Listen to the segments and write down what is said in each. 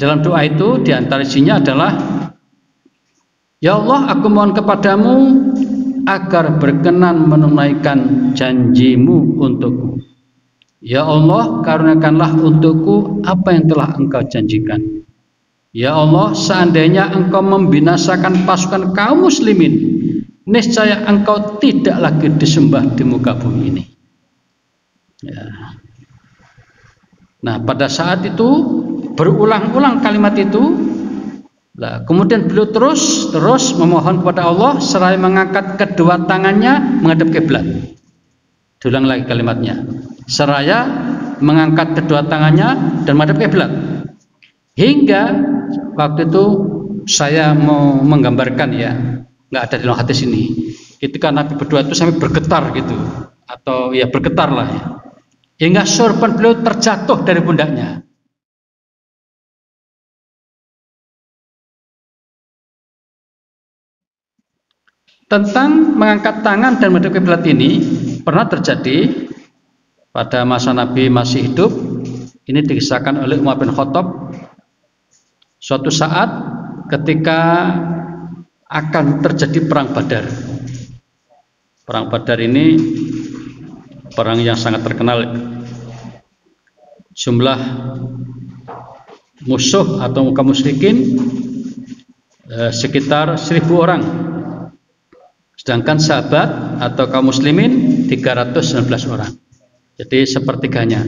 dalam doa itu diantara isinya adalah, ya Allah, aku mohon kepadamu agar berkenan menunaikan janjimu untukku. Ya Allah, karuniakanlah untukku apa yang telah engkau janjikan. Ya Allah, seandainya engkau membinasakan pasukan kaum muslimin, niscaya engkau tidak lagi disembah di muka bumi ini. Ya. Nah, pada saat itu berulang-ulang kalimat itu. Nah, kemudian beliau terus memohon kepada Allah seraya mengangkat kedua tangannya menghadap kiblat. Diulang lagi kalimatnya. Seraya mengangkat kedua tangannya dan menghadap kiblat. Hingga waktu itu saya mau menggambarkan, ya, nggak ada di dalam hadis ini. Ketika Nabi berdoa itu sampai bergetar gitu, atau ya bergetar lah ya. Hingga sorban beliau terjatuh dari pundaknya. Tentang mengangkat tangan dan menghadap kiblat ini pernah terjadi pada masa Nabi masih hidup. Ini dikisahkan oleh Umar bin Khattab. Suatu saat ketika akan terjadi perang Badar. Perang Badar ini perang yang sangat terkenal. Jumlah musuh atau kaum musyrikin sekitar 1000 orang. Sedangkan sahabat atau kaum muslimin 319 orang. Jadi sepertiganya.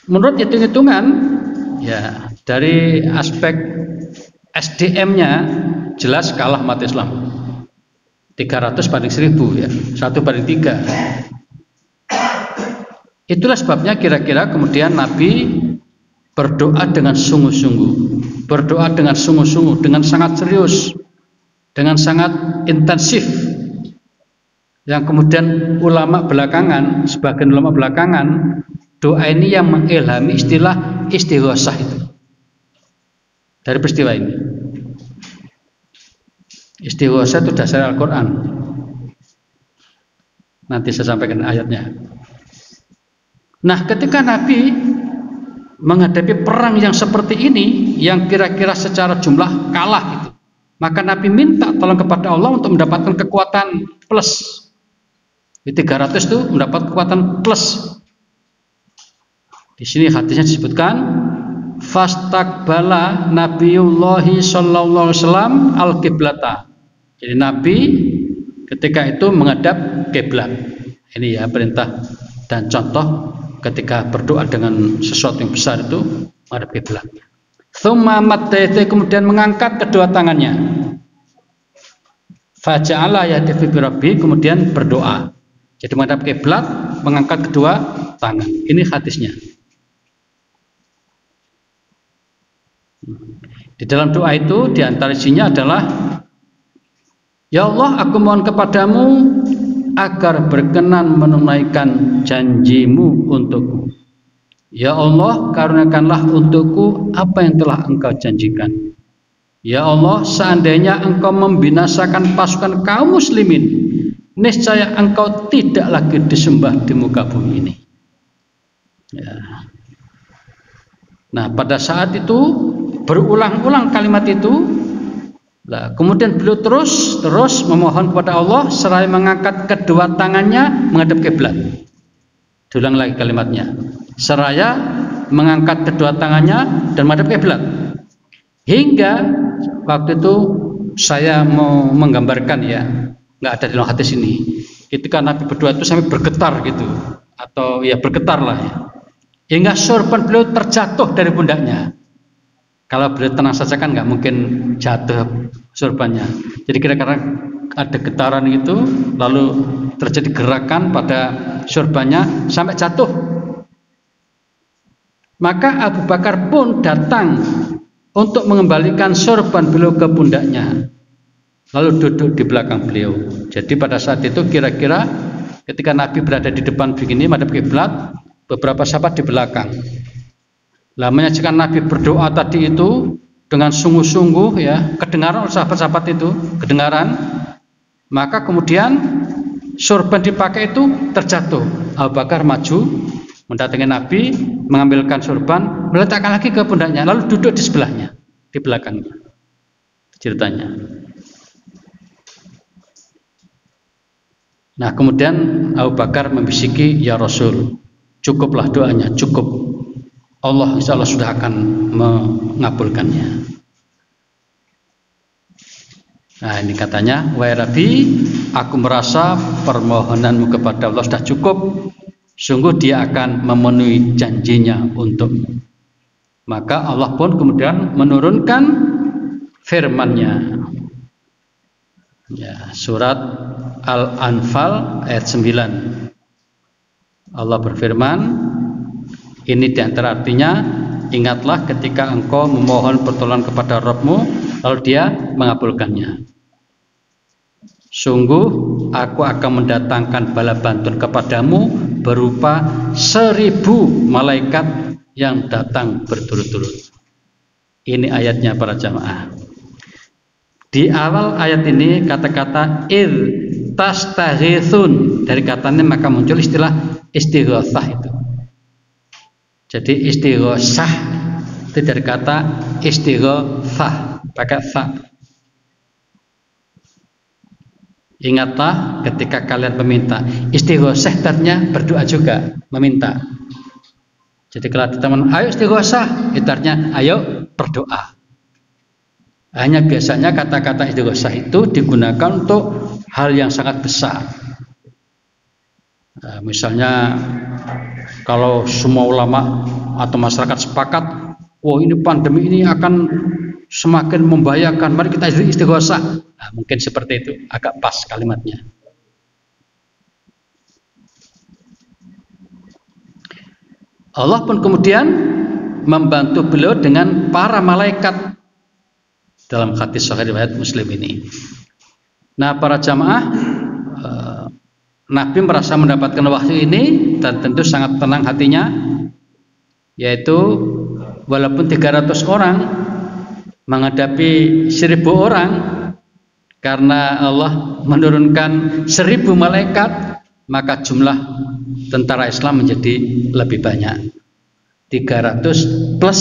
Menurut hitung-hitungan, ya, dari aspek SDM-nya jelas kalah umat Islam. 300 banding 1000, ya, 1 banding 3. Itulah sebabnya kira-kira kemudian Nabi berdoa dengan sungguh-sungguh, berdoa dengan sungguh-sungguh, dengan sangat serius, dengan sangat intensif, yang kemudian ulama belakangan, sebagian ulama belakangan, doa ini yang mengilhami istilah istighosah itu dari peristiwa ini. Istighosah itu dasar Al-Quran. Nanti saya sampaikan ayatnya. Nah, ketika Nabi menghadapi perang yang seperti ini, yang kira-kira secara jumlah kalah gitu, maka Nabi minta tolong kepada Allah untuk mendapatkan kekuatan plus. Di 300 itu mendapat kekuatan plus. Di sini hadisnya disebutkan, fastakbala Nabiyullahi sallallahu alaihi wasallam al-qiblata. Jadi Nabi ketika itu menghadap kiblat. Ini ya perintah dan contoh ketika berdoa dengan sesuatu yang besar itu menghadap kiblat. Tsumma maddayati, kemudian mengangkat kedua tangannya. Faja'ala yahdifi birabbi, kemudian berdoa. Jadi menghadap kiblat, mengangkat kedua tangan. Ini hadisnya. Di dalam doa itu diantara isinya adalah, ya Allah, aku mohon kepadamu agar berkenan menunaikan janjimu untukku. Ya Allah, karuniakanlah untukku apa yang telah engkau janjikan. Ya Allah, seandainya engkau membinasakan pasukan kaum muslimin, niscaya engkau tidak lagi disembah di muka bumi ini. Ya. Nah, pada saat itu berulang-ulang kalimat itu. Nah, kemudian beliau terus memohon kepada Allah seraya mengangkat kedua tangannya menghadap kiblat. Diulang lagi kalimatnya. Seraya mengangkat kedua tangannya dan menghadap kiblat. Hingga waktu itu saya mau menggambarkan, ya, nggak ada di dalam hadis ini. Ketika Nabi berdoa itu sampai bergetar gitu, atau ya bergetar lah ya. Hingga sorban beliau terjatuh dari pundaknya. Kalau beliau tenang saja kan nggak mungkin jatuh sorbannya. Jadi kira-kira ada getaran gitu, lalu terjadi gerakan pada sorbannya sampai jatuh. Maka Abu Bakar pun datang untuk mengembalikan sorban beliau ke pundaknya, lalu duduk di belakang beliau. Jadi pada saat itu kira-kira ketika Nabi berada di depan begini madhab kiblat, beberapa sahabat di belakang. Lah, menyaksikan Nabi berdoa tadi itu dengan sungguh-sungguh, ya, kedengaran oleh sahabat-sahabat itu, kedengaran. Maka kemudian sorban dipakai itu terjatuh. Abu Bakar maju mendatangi Nabi, mengambilkan sorban, meletakkan lagi ke pundaknya, lalu duduk di sebelahnya, di belakangnya. Ceritanya. Nah, kemudian Abu Bakar membisiki, ya Rasul, cukuplah doanya, cukup. Allah insya Allah sudah akan mengabulkannya. Nah, ini katanya, wahai Rabbi, aku merasa permohonanmu kepada Allah sudah cukup. Sungguh dia akan memenuhi janjinya untukmu. Maka Allah pun kemudian menurunkan firman-Nya. Ya, surat Al-Anfal ayat 9. Allah berfirman, ini diantara artinya, ingatlah ketika engkau memohon pertolongan kepada Rabb-mu, lalu dia mengabulkannya. Sungguh aku akan mendatangkan bala bantuan kepadamu berupa 1000 malaikat yang datang berturut-turut. Ini ayatnya para jamaah. Di awal ayat ini kata-kata id tastaghithun, dari katanya maka muncul istilah istighatsah itu. Jadi istighatsah itu dari kata istighatsah, pakai sa. Ingatlah ketika kalian meminta. Istighatsah artinya berdoa juga, meminta. Jadi kalau teman, ayo istighatsah, itu artinya ayo berdoa. Hanya biasanya kata-kata istighatsah itu digunakan untuk hal yang sangat besar. Nah, misalnya kalau semua ulama atau masyarakat sepakat, wah ini pandemi ini akan semakin membahayakan, mari kita istighatsah. Nah, mungkin seperti itu, agak pas kalimatnya. Allah pun kemudian membantu beliau dengan para malaikat dalam hadis sahih riwayat Muslim ini. Nah, para jamaah, Nabi merasa mendapatkan wahyu ini dan tentu sangat tenang hatinya, yaitu walaupun 300 orang menghadapi 1000 orang, karena Allah menurunkan 1000 malaikat, maka jumlah tentara Islam menjadi lebih banyak, 300 plus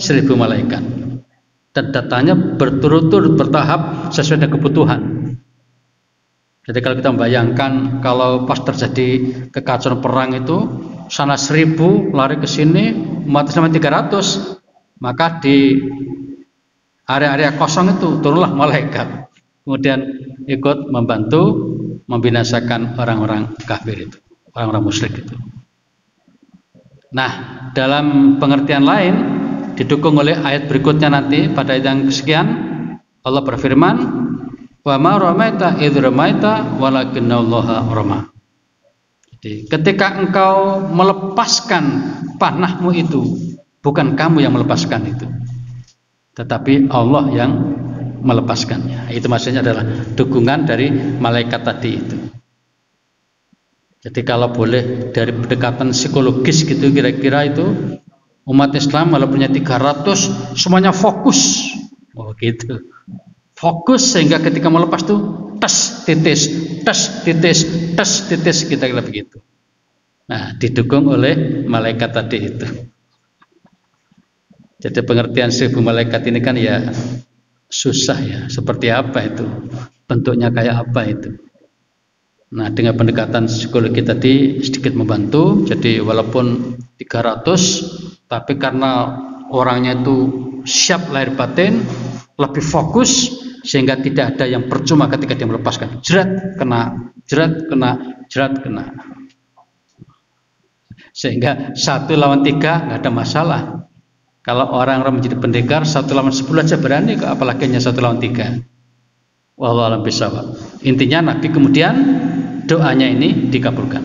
1000 malaikat. Dan datanya berturut-turut, bertahap sesuai dengan kebutuhan. Jadi kalau kita membayangkan kalau pas terjadi kekacauan perang itu, sana 1000 lari ke sini, umat Islam 300, maka di area-area kosong itu turunlah malaikat, kemudian ikut membantu membinasakan orang-orang kafir itu, orang-orang musyrik itu. Nah, dalam pengertian lain didukung oleh ayat berikutnya nanti pada ayat yang kesekian, Allah berfirman, wa ma ramaita idz ramaita walakinallaha rama. Jadi ketika engkau melepaskan panahmu itu, bukan kamu yang melepaskan itu, tetapi Allah yang melepaskannya. Itu maksudnya adalah dukungan dari malaikat tadi itu. Jadi kalau boleh dari pendekatan psikologis gitu, kira-kira itu umat Islam kalau punya 300 semuanya fokus. Oh gitu. Fokus sehingga ketika melepas tuh tes titis, tes titis, tes titis, kita kira begitu. Nah, didukung oleh malaikat tadi itu. Jadi pengertian 1000 malaikat ini kan ya susah ya, seperti apa itu, bentuknya kayak apa itu. Nah, dengan pendekatan psikologi tadi sedikit membantu. Jadi walaupun 300, tapi karena orangnya itu siap lahir batin, lebih fokus, sehingga tidak ada yang percuma ketika dia melepaskan. Jerat kena, jerat kena, jerat kena. Sehingga 1 lawan 3 nggak ada masalah. Kalau orang-orang menjadi pendekar 1 lawan 10 aja berani, apalagi hanya 1 lawan 3. Wallahu a'lam bishawab. Intinya Nabi kemudian doanya ini dikabulkan.